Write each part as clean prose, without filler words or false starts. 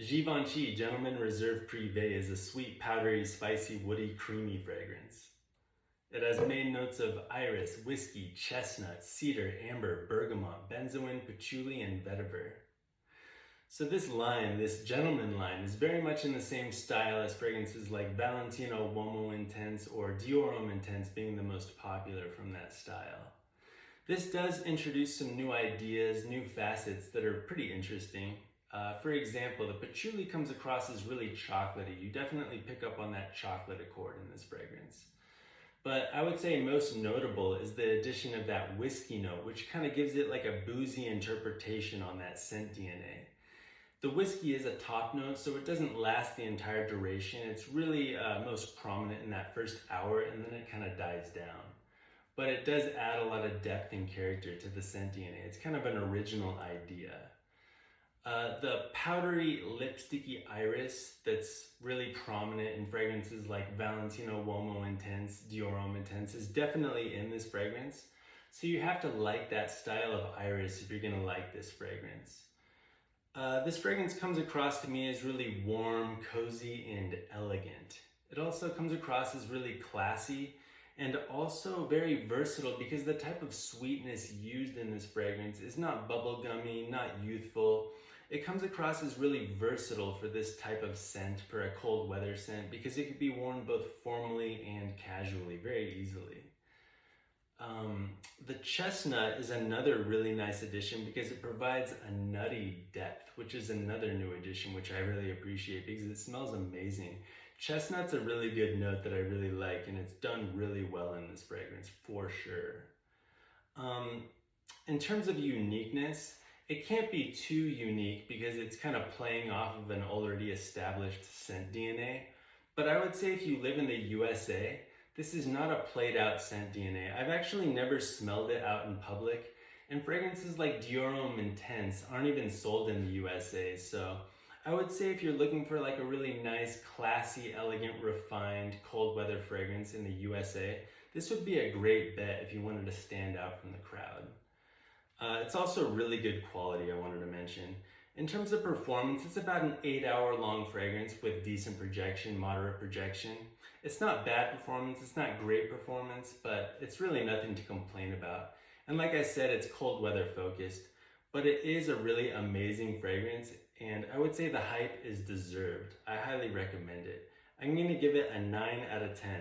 Givenchy Gentleman Reserve Privée is a sweet, powdery, spicy, woody, creamy fragrance. It has main notes of iris, whiskey, chestnut, cedar, amber, bergamot, benzoin, patchouli, and vetiver. So this gentleman line, is very much in the same style as fragrances like Valentino Uomo Intense or Dior Homme Intense being the most popular from that style. This does introduce some new ideas, new facets that are pretty interesting. For example, the patchouli comes across as really chocolatey. You definitely pick up on that chocolate accord in this fragrance. But I would say most notable is the addition of that whiskey note, which kind of gives it like a boozy interpretation on that scent DNA. The whiskey is a top note, so it doesn't last the entire duration. It's really most prominent in that first hour, and then it kind of dies down. But it does add a lot of depth and character to the scent DNA. It's kind of an original idea. The powdery lipsticky iris that's really prominent in fragrances like Valentino Uomo Intense, Dior Homme Intense is definitely in this fragrance. So you have to like that style of iris if you're gonna like this fragrance. This fragrance comes across to me as really warm, cozy, and elegant. It also comes across as really classy and also very versatile because the type of sweetness used in this fragrance is not bubblegummy, not youthful. It comes across as really versatile for this type of scent, for a cold weather scent, because it could be worn both formally and casually very easily. The chestnut is another really nice addition because it provides a nutty depth, which is another new addition which I really appreciate because it smells amazing. Chestnut's a really good note that I really like, and it's done really well in this fragrance for sure. In terms of uniqueness, it can't be too unique because it's kind of playing off of an already established scent DNA. But I would say if you live in the USA, this is not a played out scent DNA. I've actually never smelled it out in public, and fragrances like Dior Homme Intense aren't even sold in the USA. So I would say if you're looking for like a really nice, classy, elegant, refined, cold weather fragrance in the USA, this would be a great bet if you wanted to stand out from the crowd. It's also really good quality, I wanted to mention. In terms of performance, it's about an 8-hour long fragrance with decent projection, moderate projection. It's not bad performance, it's not great performance, but it's really nothing to complain about. And like I said, it's cold weather focused, but it is a really amazing fragrance, and I would say the hype is deserved. I highly recommend it. I'm gonna give it a 9 out of 10.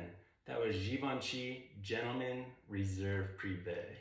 That was Givenchy Gentleman Reserve Privée.